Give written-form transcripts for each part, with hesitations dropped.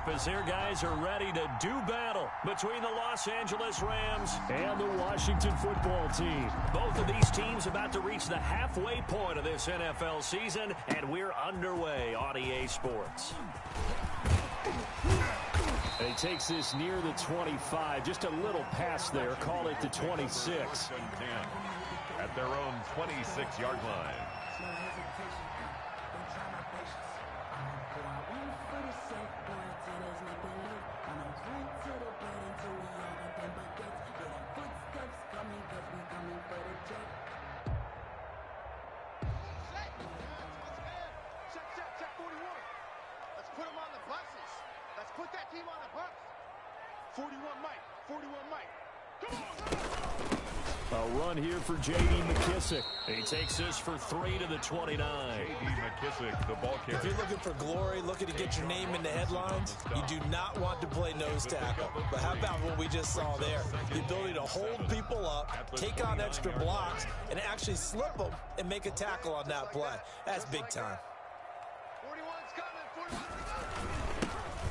up as their guys are ready to do battle between the Los Angeles Rams and the Washington football team. Both of these teams about to reach the halfway point of this NFL season, and we're underway on EA Sports. And he takes this near the 25, just a little pass there, call it the 26. At their own 26-yard line. Put them on the buses. Let's put that team on the bus. 41 Mike. 41 Mike. Come on. A run here for J.D. McKissick. He takes this for 3 to the 29. J.D. McKissick, the ball carrier. If you're looking for glory, looking to get your name in the headlines, you do not want to play nose tackle. But how about what we just saw there? The ability to hold people up, take on extra blocks, and actually slip them and make a tackle on that play. That's big time.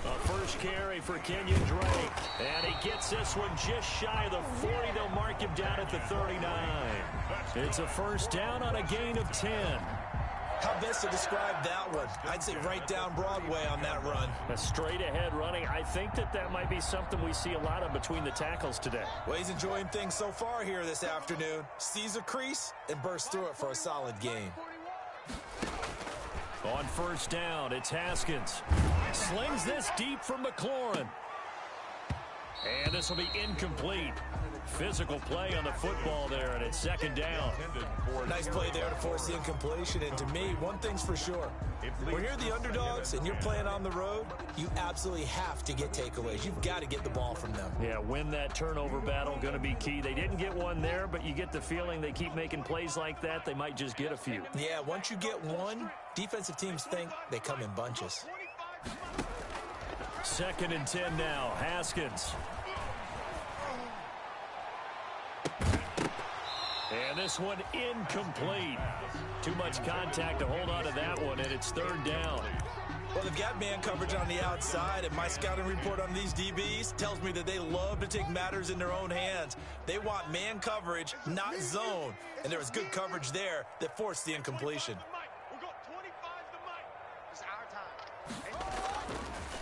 A first carry for Kenyon Drake. And he gets this one just shy of the 40. They'll mark him down at the 39. It's a first down on a gain of 10. How best to describe that one? I'd say right down Broadway on that run. A straight-ahead running. I think that might be something we see a lot of between the tackles today. Well, he's enjoying things so far here this afternoon. Sees a crease and bursts through it for a solid gain. On first down, it's Haskins. Slings this deep from McLaurin. And this will be incomplete. Physical play on the football there, and it's second down. Nice play there to force the incompletion. And to me, one thing's for sure. When you're the underdogs and you're playing on the road, you absolutely have to get takeaways. You've got to get the ball from them. Yeah, win that turnover battle, going to be key. They didn't get one there, but you get the feeling they keep making plays like that, they might just get a few. Yeah, once you get one, defensive teams think they come in bunches. Second and 10 now, Haskins. And this one incomplete. Too much contact to hold on to that one, and it's third down. Well, they've got man coverage on the outside, and my scouting report on these DBs tells me that they love to take matters in their own hands. They want man coverage, not zone. And there was good coverage there that forced the incompletion.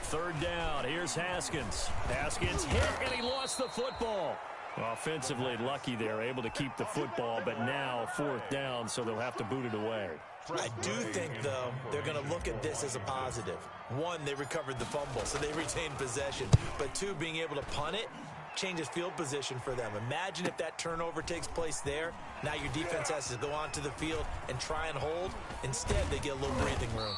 Third down, here's Haskins. Haskins hit, and he lost the football. Offensively lucky there, able to keep the football, but now fourth down, so they'll have to boot it away. I do think, though, they're going to look at this as a positive. One, they recovered the fumble, so they retained possession. But two, being able to punt it changes field position for them. Imagine if that turnover takes place there. Now your defense has to go onto the field and try and hold. Instead, they get a little breathing room.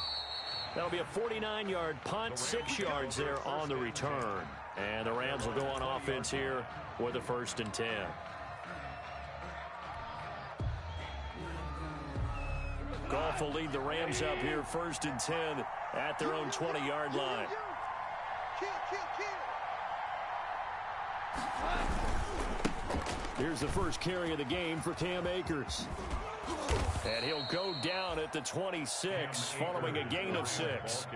That'll be a 49-yard punt, 6 yards there on the return. And the Rams will go on offense here with a first and 10. Goff will lead the Rams up here first and 10 at their own 20-yard line. Here's the first carry of the game for Cam Akers. And he'll go down at the 26 following a gain of 6.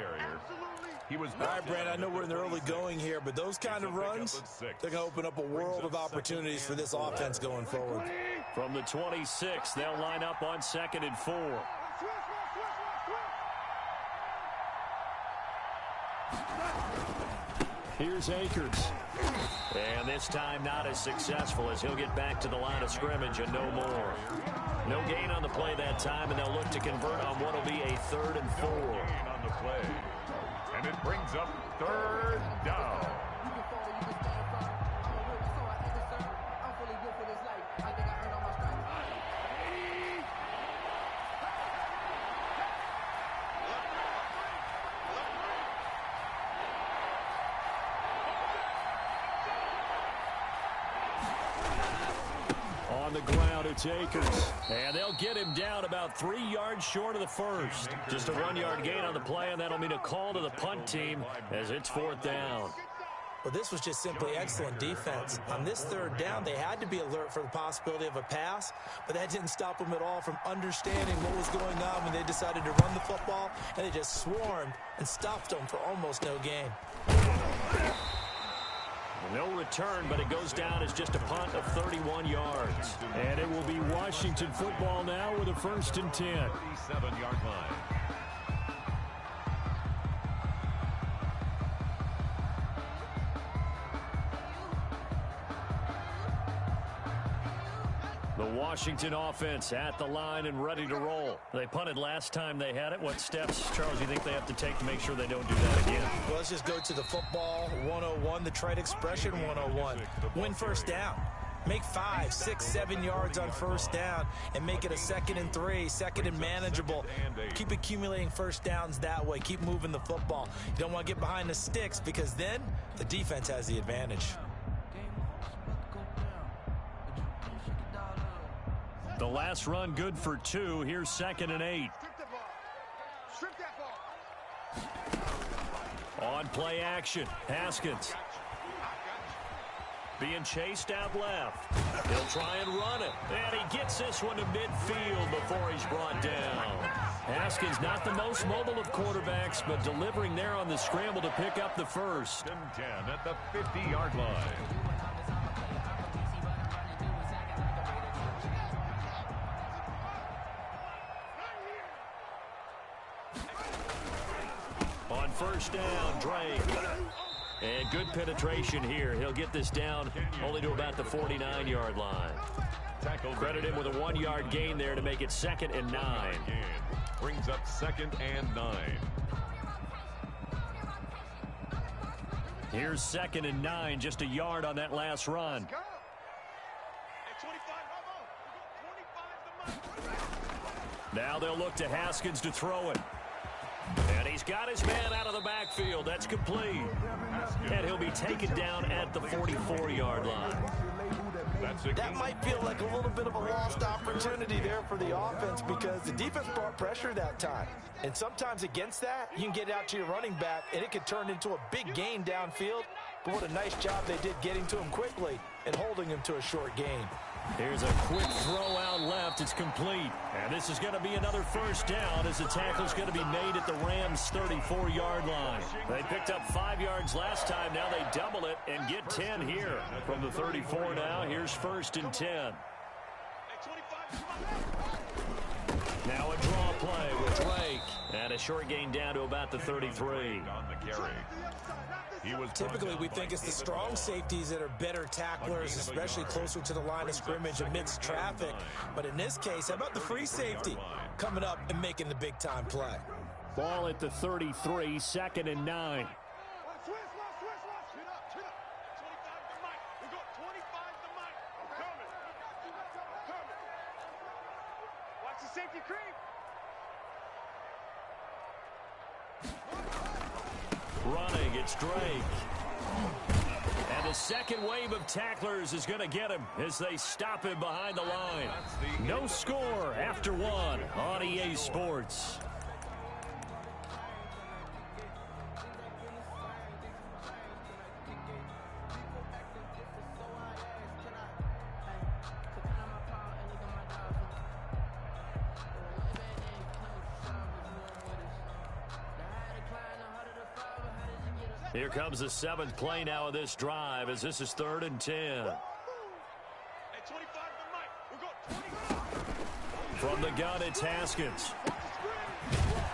All right, Brand, I know we're in the early going here, but those kind of runs, they're going to open up a world of opportunities for this offense going forward. From the 26, they'll line up on 2nd and 4. Here's Akers. And this time not as successful as he'll get back to the line of scrimmage and no more. No gain on the play that time, and they'll look to convert on what will be a 3rd and 4. On the play. And it brings up third down. On the ground, it's Akers. And they'll get him down about 3 yards short of the first. Just a 1-yard gain on the play, and that'll mean a call to the punt team as it's 4th down. Well, this was just simply excellent defense. On this 3rd down, they had to be alert for the possibility of a pass, but that didn't stop them at all from understanding what was going on when they decided to run the football, and they just swarmed and stopped them for almost no gain. No return, but it goes down as just a punt of 31 yards. And it will be Washington football now with a 1st and 10. 37-yard line. The Washington offense at the line and ready to roll. They punted last time they had it. What steps, Charles, do you think they have to take to make sure they don't do that again? Well, let's just go to the football 101, the trade expression 101. Win first down. Make 5, 6, 7 yards on first down and make it a 2nd and 3, 2nd and manageable. Keep accumulating first downs that way. Keep moving the football. You don't want to get behind the sticks because then the defense has the advantage. The last run good for 2. Here's 2nd and 8. Strip that ball. On play action, Haskins. Being chased out left. He'll try and run it. And he gets this one to midfield before he's brought down. Haskins not the most mobile of quarterbacks, but delivering there on the scramble to pick up the first. 10 at the 50-yard line. On first down, Drake. And good penetration here. He'll get this down only to about the 49-yard line. Credit him with a 1-yard gain there to make it 2nd and 9. Brings up 2nd and 9. Here's 2nd and 9, just a yard on that last run. Go. At 25, Now they'll look to Haskins to throw it. And he's got his man out of the backfield. That's complete. And he'll be taken down at the 44-yard line. That might feel like a little bit of a lost opportunity there for the offense because the defense brought pressure that time. And sometimes against that, you can get out to your running back, and it could turn into a big gain downfield. But what a nice job they did getting to him quickly and holding him to a short gain. Here's a quick throw out left. It's complete. And this is going to be another first down as the tackle's going to be made at the Rams' 34-yard line. They picked up 5 yards last time. Now they double it and get 10 here. From the 34 now, here's 1st and 10. Now a draw play with Drake. And a short gain down to about the 33. On the carry. Typically, we think it's the strong safeties that are better tacklers, especially closer to the line of scrimmage amidst traffic. But in this case, how about the free safety coming up and making the big-time play? Ball at the 33, 2nd and 9. Watch the safety creep. Running, it's Drake. And the second wave of tacklers is going to get him as they stop him behind the line. No score after 1 on EA Sports. Here comes the 7th play now of this drive as this is 3rd and 10. At 25, we'll go 25. From the gun, it's Haskins.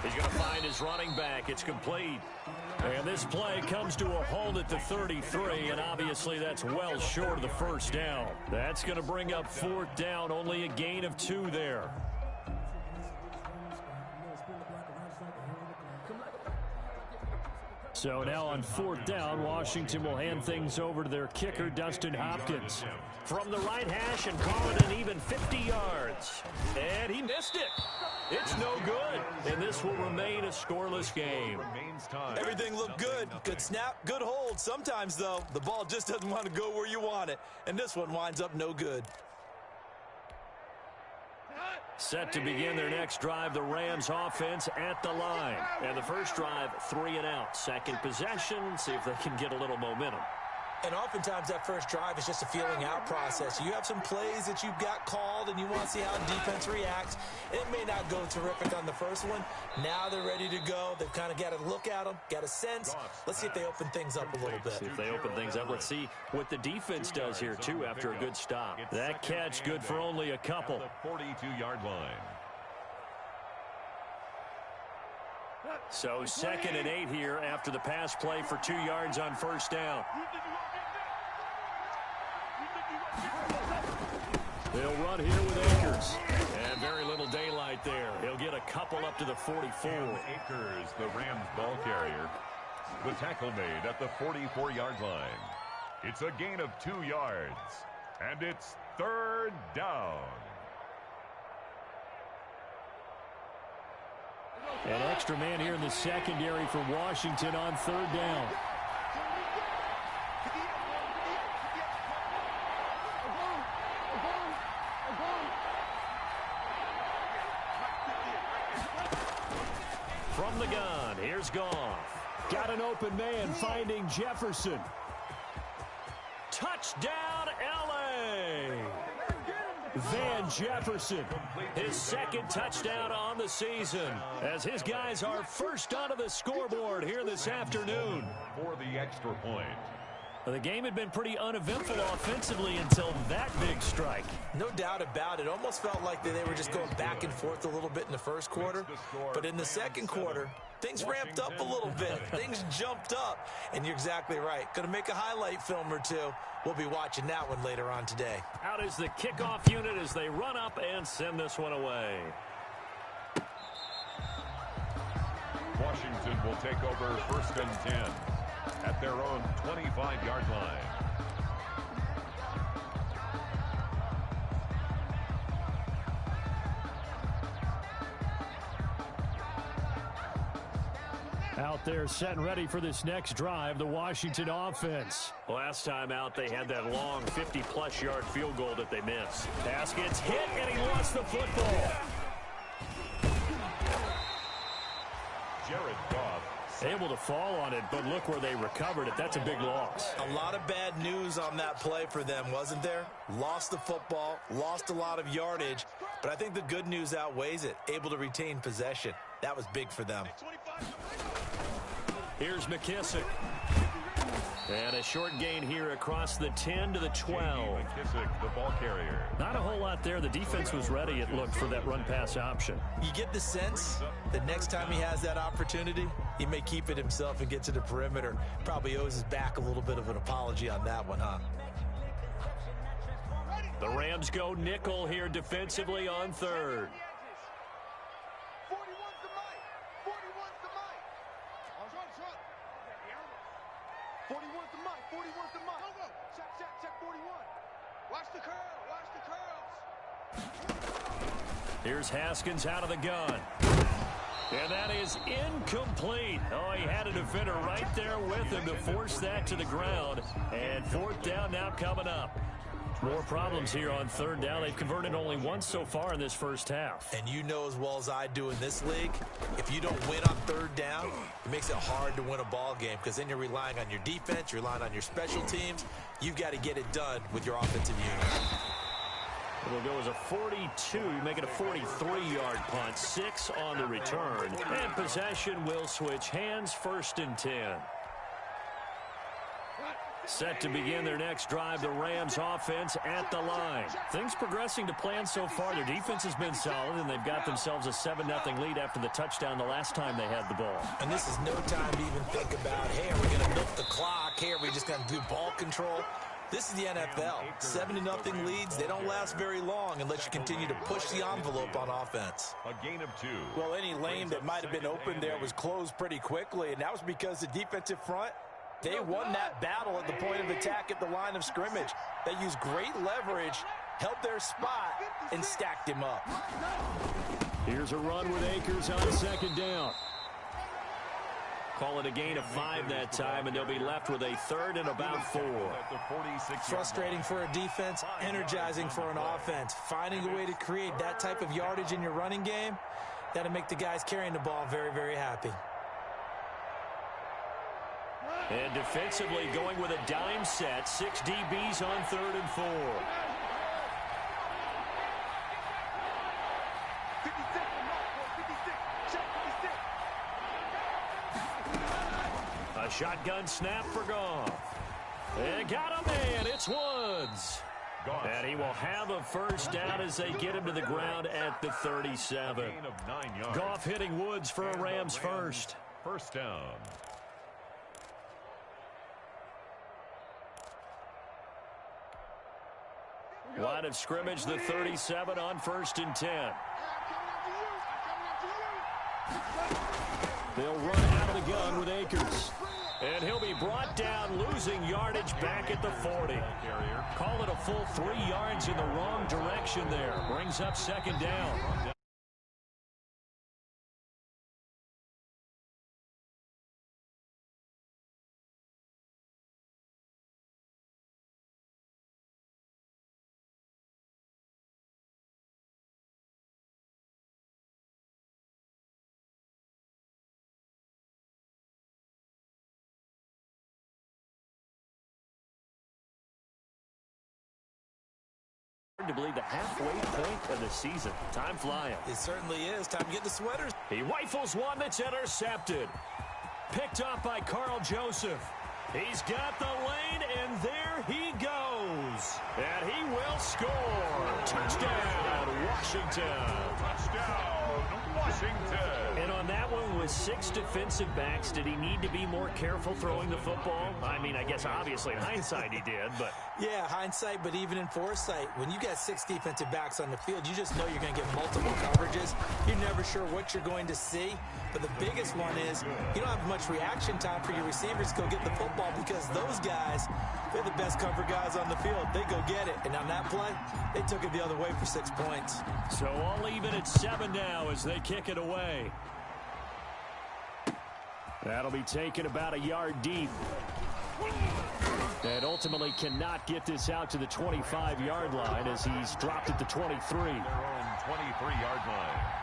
He's going to find his running back. It's complete. And this play comes to a halt at the 33, and obviously that's well short of the first down. That's going to bring up 4th down, only a gain of 2 there. So now on 4th down, Washington will hand things over to their kicker, Dustin Hopkins. From the right hash and call it an even 50 yards. And he missed it. It's no good. And this will remain a scoreless game. Everything looked good. Good snap, good hold. Sometimes, though, the ball just doesn't want to go where you want it. And this one winds up no good. Set to begin their next drive, the Rams offense at the line. And the first drive, 3 and out. Second possession, see if they can get a little momentum. And oftentimes that first drive is just a feeling out process. You have some plays that you've got called and you want to see how defense reacts. It may not go terrific on the first one. Now they're ready to go. They've kind of got to look at them, got a sense. Let's see if they open things up a little bit. See if they open things up. Let's see what the defense does here, too, after a good stop. That catch good for only a couple. The 42-yard line. So 2nd and 8 here after the pass play for 2 yards on first down. They'll run here with Akers. And very little daylight there. He'll get a couple up to the 44. Akers, the Rams ball carrier. The tackle made at the 44-yard line. It's a gain of 2 yards. And it's 3rd down. An extra man here in the secondary for Washington on 3rd down. From the gun, here's Goff. Got an open man finding Jefferson. Touchdown, L.A. Van Jefferson, his 2nd touchdown on the season, as his guys are first onto the scoreboard here this afternoon. For the extra point. The game had been pretty uneventful offensively until that big strike. No doubt about it. Almost felt like they were just going back and forth a little bit in the first quarter. But in the second quarter, things ramped up a little bit. Things jumped up. And you're exactly right. Going to make a highlight film or two. We'll be watching that one later on today. Out is the kickoff unit as they run up and send this one away. Washington will take over 1st and 10 at their own 25-yard line. Out there set and ready for this next drive, the Washington offense. Last time out, they had that long 50-plus yard field goal that they missed. Pass gets hit, and he lost the football. Jared Goff. Able to fall on it, but look where they recovered it. That's a big loss. A lot of bad news on that play for them, wasn't there? Lost the football, lost a lot of yardage, but I think the good news outweighs it. Able to retain possession. That was big for them. Here's McKissick. And a short gain here across the 10 to the 12. McKissick, the ball carrier. Not a whole lot there. The defense was ready, it looked, for that run-pass option. You get the sense that next time he has that opportunity, he may keep it himself and get to the perimeter. Probably owes his back a little bit of an apology on that one, huh? The Rams go nickel here defensively on 3rd. 41's the mic. 41's the mic. Front. 41's the mic. 41's the mic. Go. Check 41. Watch the curl. Watch the curls. Here's Haskins out of the gun. And that is incomplete. Oh, he had a defender right there with him to force that to the ground. And 4th down now coming up. More problems here on 3rd down. They've converted only once so far in this first half. And you know as well as I do in this league, if you don't win on 3rd down, it makes it hard to win a ball game because then you're relying on your defense, you're relying on your special teams. You've got to get it done with your offensive unit. It'll go as a 42, make it a 43-yard punt, 6 on the return. And possession will switch hands, 1st and 10. Set to begin their next drive, the Rams offense at the line. Things progressing to plan so far. Their defense has been solid, and they've got themselves a 7-0 lead after the touchdown the last time they had the ball. And this is no time to even think about, hey, are we going to milk the clock? Hey, are we just going to do ball control? This is the NFL. 7-0 leads, they don't last very long unless you continue to push the envelope on offense. A gain of 2. Well, any lane that might have been open there was closed pretty quickly, and that was because the defensive front, they won that battle at the point of attack at the line of scrimmage. They used great leverage, held their spot, and stacked him up. Here's a run with Akers on 2nd down. Call it a gain of 5 that time, and they'll be left with a 3rd and about 4. Frustrating for a defense, energizing for an offense. Finding a way to create that type of yardage in your running game, that'll make the guys carrying the ball very, very happy. And defensively going with a dime set. 6 DBs on 3rd and 4. 56, check 56. A shotgun snap for Goff. And got a man. It's Woods. And he will have a first down as they get him to the ground at the 37. Gain of 9 yards. Goff hitting Woods for a Rams first. First down. Line of scrimmage, the 37 on 1st and 10. They'll run out of the gun with Akers. And he'll be brought down, losing yardage back at the 40. Call it a full 3 yards in the wrong direction there. Brings up 2nd down. To believe the halfway point of the season. Time flying. It certainly is. Time to get the sweaters. He rifles one that's intercepted. Picked up by Carl Joseph. He's got the lane, and there he goes. And he will score. Touchdown, Washington. Touchdown, Washington. And on that one, with 6 defensive backs, did he need to be more careful throwing the football? I mean, I guess obviously in hindsight he did, but... Yeah, hindsight, but even in foresight, when you got 6 defensive backs on the field, you just know you're going to get multiple coverages. You're never sure what you're going to see. But the biggest one is you don't have much reaction time for your receivers to go get the football because those guys, they're the best cover guys on the field. They go get it. And on that play, they took it the other way for 6 points. So all even at 7 now as they kick it away. That'll be taken about a yard deep. And ultimately cannot get this out to the 25-yard line as he's dropped at the 23. Their own 23-yard line.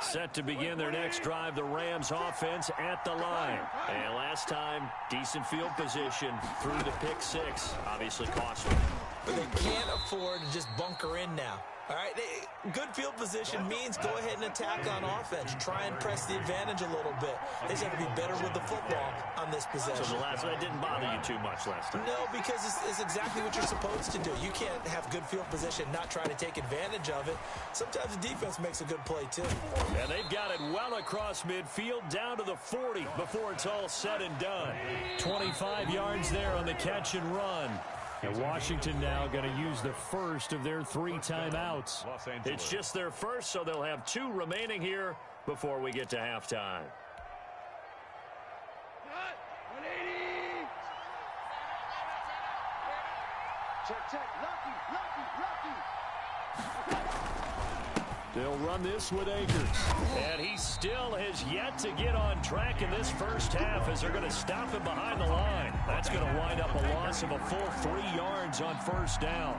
Set to begin their next drive, the Rams offense at the line. And last time, decent field position through the pick 6. Obviously costly. But they can't afford to just bunker in now. All right, good field position means go ahead and attack on offense. Try and press the advantage a little bit. They just have to be better with the football on this possession. So the last one didn't bother you too much last time? No, because it's exactly what you're supposed to do. You can't have good field position, not try to take advantage of it. Sometimes the defense makes a good play, too. And they've got it well across midfield down to the 40 before it's all said and done. 25 yards there on the catch and run. And Washington now going to use the first of their 3 timeouts. It's just their first, so they'll have 2 remaining here before we get to halftime. 180. Check. Lucky. They'll run this with Akers. And he still has yet to get on track in this first half as they're going to stop him behind the line. That's going to wind up a loss of a full 3 yards on first down.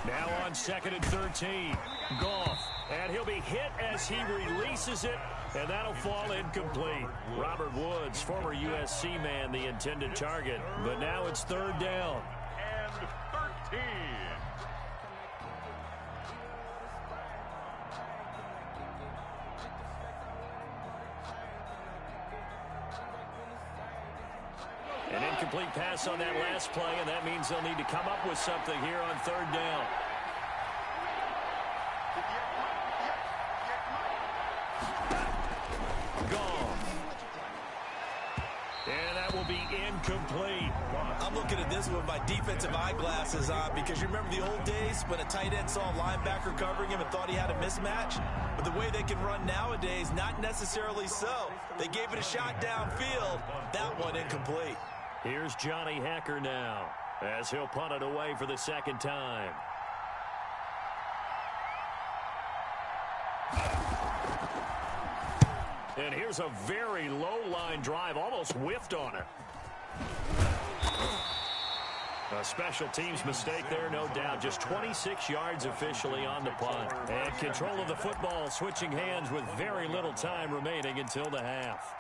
Now on 2nd and 13. Goff. And he'll be hit as he releases it, and that'll fall incomplete. Robert Woods, former USC man, the intended target. But now it's 3rd down. And 13. An incomplete pass on that last play, and that means they'll need to come up with something here on 3rd down. And that will be incomplete. I'm looking at this with my defensive eyeglasses on because you remember the old days when a tight end saw a linebacker covering him and thought he had a mismatch? But the way they can run nowadays, not necessarily so. They gave it a shot downfield. That one incomplete. Here's Johnny Hecker now, as he'll punt it away for the second time. And here's a very low-line drive, almost whiffed on it. A special teams mistake there, no doubt. Just 26 yards officially on the punt. And control of the football switching hands with very little time remaining until the half.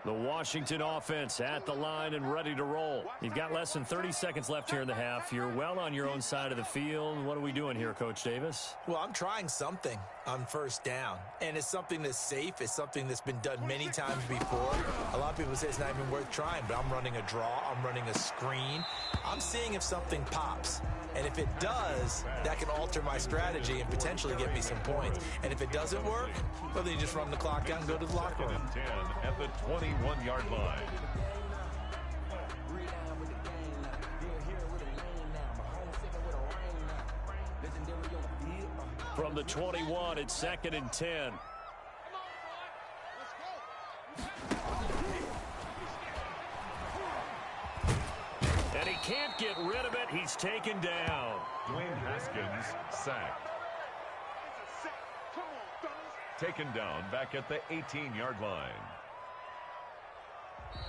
The Washington offense at the line and ready to roll. You've got less than 30 seconds left here in the half. You're well on your own side of the field. What are we doing here, Coach Davis? Well, I'm trying something on first down, and it's something that's safe. It's something that's been done many times before. A lot of people say it's not even worth trying, but I'm running a draw. I'm running a screen. I'm seeing if something pops. And if it does, that can alter my strategy and potentially get me some points. And if it doesn't work, well, then you just run the clock out and go to the locker room. 10 at the 21-yard line. From the 21, it's 2nd and 10. And he can't get rid of it. He's taken down. Dwayne Haskins sacked. Taken down back at the 18-yard line.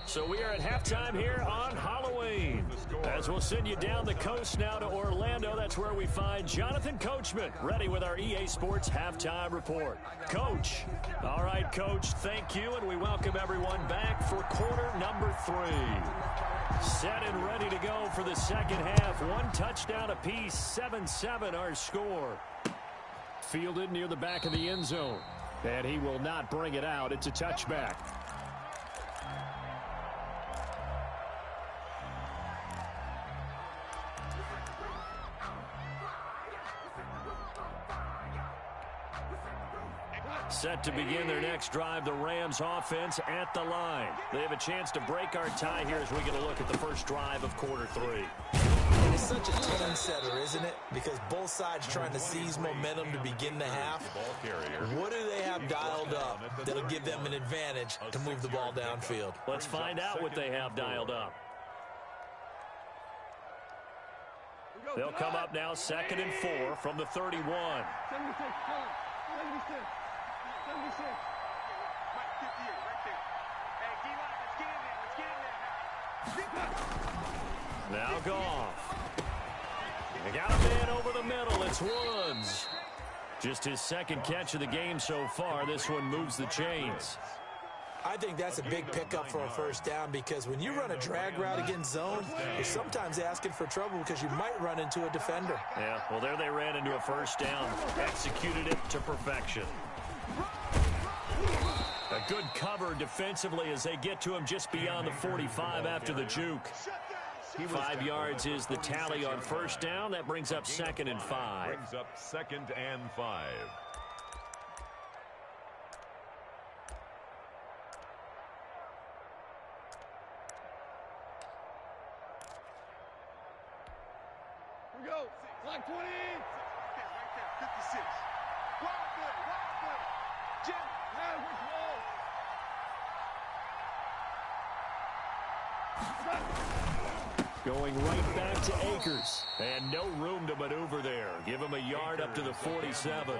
So we are at halftime here on Halloween. As we'll send you down the coast now to Orlando, that's where we find Jonathan Coachman, ready with our EA Sports halftime report. Coach. All right, Coach, thank you, and we welcome everyone back for quarter number 3. Set and ready to go for the second half. One touchdown apiece, 7-7 our score. Fielded near the back of the end zone. And he will not bring it out. It's a touchback. Set to begin their next drive, the Rams offense at the line. They have a chance to break our tie here as we get a look at the first drive of quarter 3. And it's such a tone setter, isn't it? Because both sides trying to seize momentum to begin the half. What do they have dialed up that'll give them an advantage to move the ball downfield? Let's find out what they have dialed up. They'll come up now 2nd and 4 from the 31. 76, 76. 76. Right, 58, right there. Hey, D-line, let's get in there. Let's get in there. Now Goff. They got a man over the middle. It's Woods. Just his second catch of the game so far. This one moves the chains. I think that's a big pickup for a first down because when you run a drag route against zone, you're sometimes asking for trouble because you might run into a defender. Yeah, well, there they ran into a first down. Executed it to perfection. A good cover defensively as they get to him just beyond the 45 after the juke. 5 yards is the tally on first down. That brings up 2nd and 5. Brings up 2nd and 5. Here we go. Clock 20. Right there, 56. Wild play. Jim, now which wall? Going right back to Akers. And no room to maneuver there. Give him a yard up to the 47.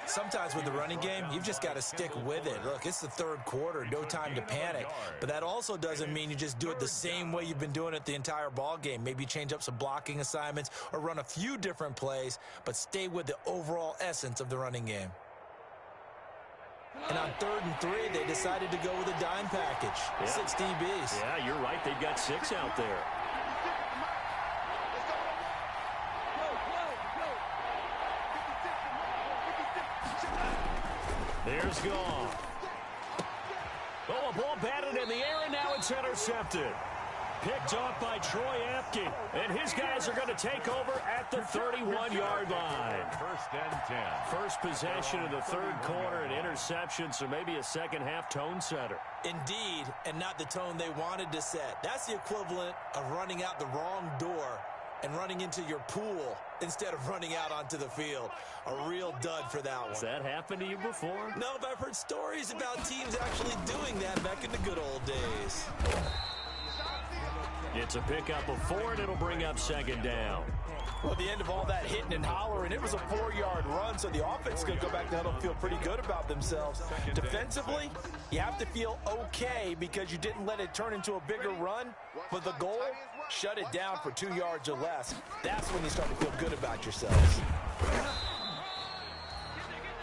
Sometimes with the running game, you've just got to stick with it. Look, it's the third quarter, no time to panic. But that also doesn't mean you just do it the same way you've been doing it the entire ball game. Maybe change up some blocking assignments or run a few different plays, but stay with the overall essence of the running game. And on 3rd and 3, they decided to go with a dime package. Yeah. 6 DBs. Yeah, you're right. They've got 6 out there. There's Goff. Oh, a ball batted in the air, and now it's intercepted. picked off by Troy Apke. And his guys are going to take over at the 31-yard line. First and 10. First possession of the third quarter, an interception, so maybe a second-half tone setter. Indeed, and not the tone they wanted to set. That's the equivalent of running out the wrong door and running into your pool instead of running out onto the field. A real dud for that one. Has that happened to you before? No, but I've heard stories about teams actually doing that back in the good old days. It's a pickup of 4, and it'll bring up second down. Well, at the end of all that hitting and hollering, it was a 4-yard run, so the offense is going to go back to huddle and feel pretty good about themselves. Defensively, you have to feel okay because you didn't let it turn into a bigger run, but the goal, shut it down for 2 yards or less. That's when you start to feel good about yourselves.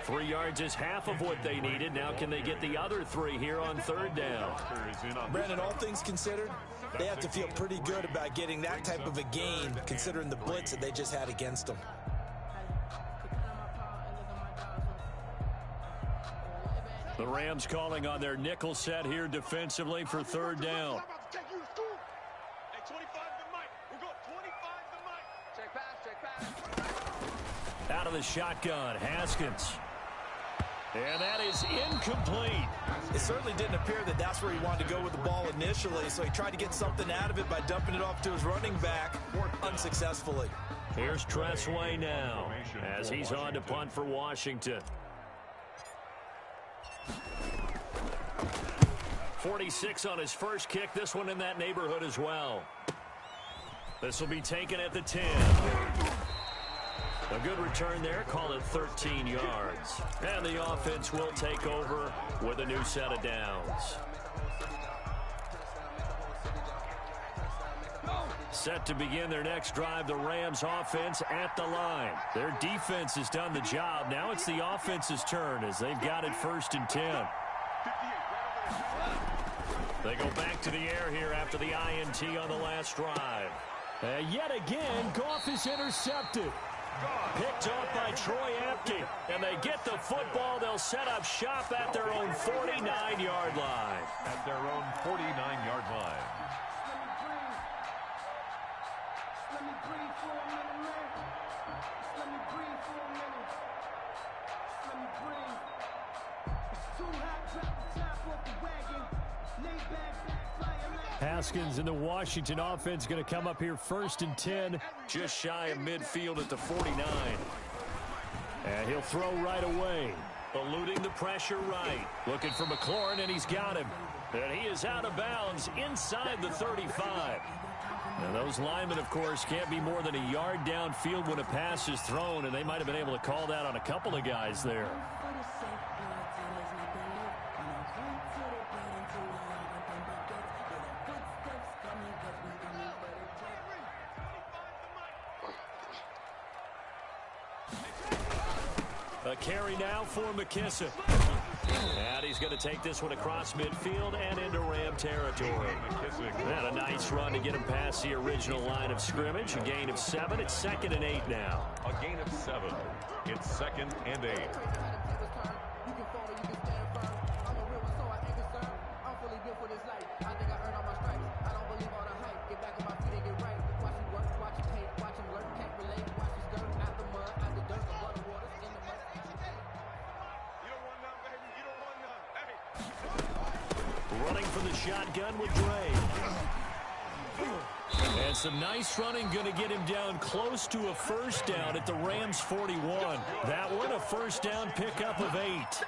3 yards is half of what they needed. Now can they get the other 3 here on third down? Brandon, all things considered, they have to feel pretty good about getting that type of a gain considering the blitz that they just had against them. The Rams calling on their nickel set here defensively for third down. Out of the shotgun, Haskins. And that is incomplete. It certainly didn't appear that that's where he wanted to go with the ball initially, so he tried to get something out of it by dumping it off to his running back unsuccessfully. Here's Tressway now as he's on to punt for Washington. 46 on his first kick. This one in that neighborhood as well. This will be taken at the 10. A good return there. Call it 13 yards. And the offense will take over with a new set of downs. Set to begin their next drive, the Rams offense at the line. Their defense has done the job. Now it's the offense's turn as they've got it first and 10. They go back to the air here after the INT on the last drive. Yet again, Goff is intercepted. Picked off by Troy Apke. And they get the football. They'll set up shop at their own 49-yard line. At their own 49-yard line. Haskins in the Washington offense going to come up here first and 10, just shy of midfield at the 49. And he'll throw right away, eluding the pressure right. Looking for McLaurin, and he's got him. And he is out of bounds inside the 35. And those linemen, of course, can't be more than a yard downfield when a pass is thrown, and they might have been able to call that on a couple of guys there. A carry now for McKissick. And he's going to take this one across midfield and into Ram territory. And a nice run to get him past the original line of scrimmage. A gain of 7. It's 2nd and 8 now. A gain of 7. It's 2nd and 8. Running from the shotgun with Dre. And some nice running, going to get him down close to a first down at the Rams 41. That one a first down pickup of 8.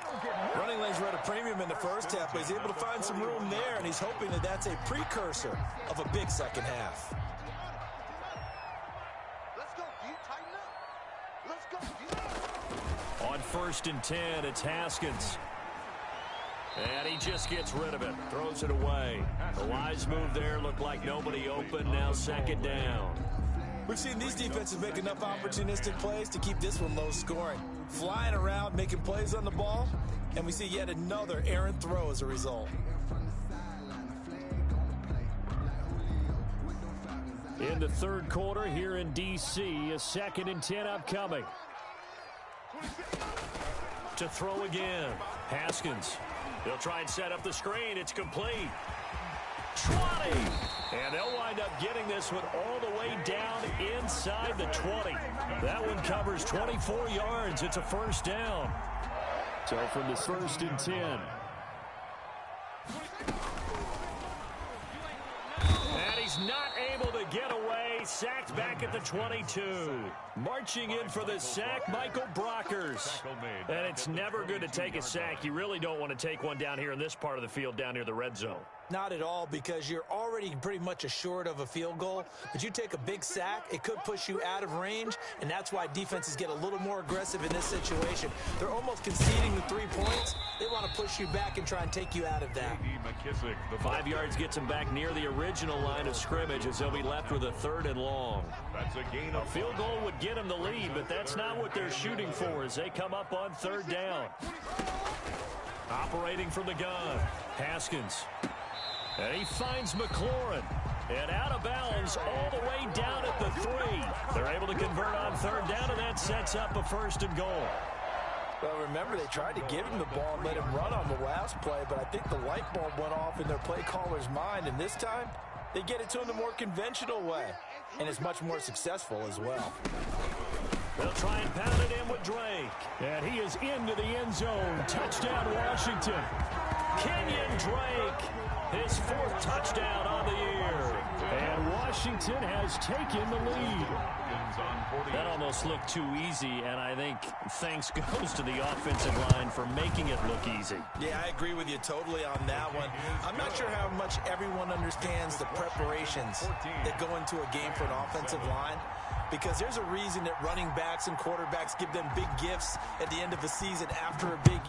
Running lanes were at a premium in the first half, but he's able to find some room there, and he's hoping that that's a precursor of a big second half. Let's go, D. Tighten up. Let's go, D. On first and 10, it's Haskins. And he just gets rid of it, throws it away. The wise move there, looked like nobody open, now 2nd down. We've seen these defenses make enough opportunistic plays to keep this one low scoring. Flying around, making plays on the ball, and we see yet another errant throw as a result. In the third quarter here in D.C., a 2nd and 10 upcoming. To throw again, Haskins. They'll try and set up the screen. It's complete. 20. And they'll wind this one all the way down inside the 20. That one covers 24 yards. It's a first down. So from the 1st and 10. And he's not able to get away. Sacked back at the 22. Marching in for the sack, Michael Brockers. And it's never good to take a sack. You really don't want to take one down here in this part of the field, down near the red zone. Not at all, because you're already pretty much assured of a field goal. But you take a big sack, it could push you out of range, and that's why defenses get a little more aggressive in this situation. They're almost conceding the 3 points. They want to push you back and try and take you out of that. 5 yards gets them back near the original line of scrimmage as they'll be left with a 3rd and long. That's a gain of A field goal would get them the lead, but that's not what they're shooting for as they come up on 3rd down. Operating from the gun, Haskins. And he finds McLaurin. And out of bounds all the way down at the 3. They're able to convert on 3rd down, and that sets up a 1st and goal. Well, remember, they tried to give him the ball and let him run on the last play, but I think the light bulb went off in their play caller's mind, and this time they get it to him the more conventional way, and it's much more successful as well. They'll try and pound it in with Drake. And he is into the end zone. Touchdown, Washington. Kenyon Drake, his 4th touchdown on the year. And Washington has taken the lead. That almost looked too easy, and I think thanks goes to the offensive line for making it look easy. Yeah, I agree with you totally on that one. I'm not sure how much everyone understands the preparations that go into a game for an offensive line, because there's a reason that running backs and quarterbacks give them big gifts at the end of the season after a big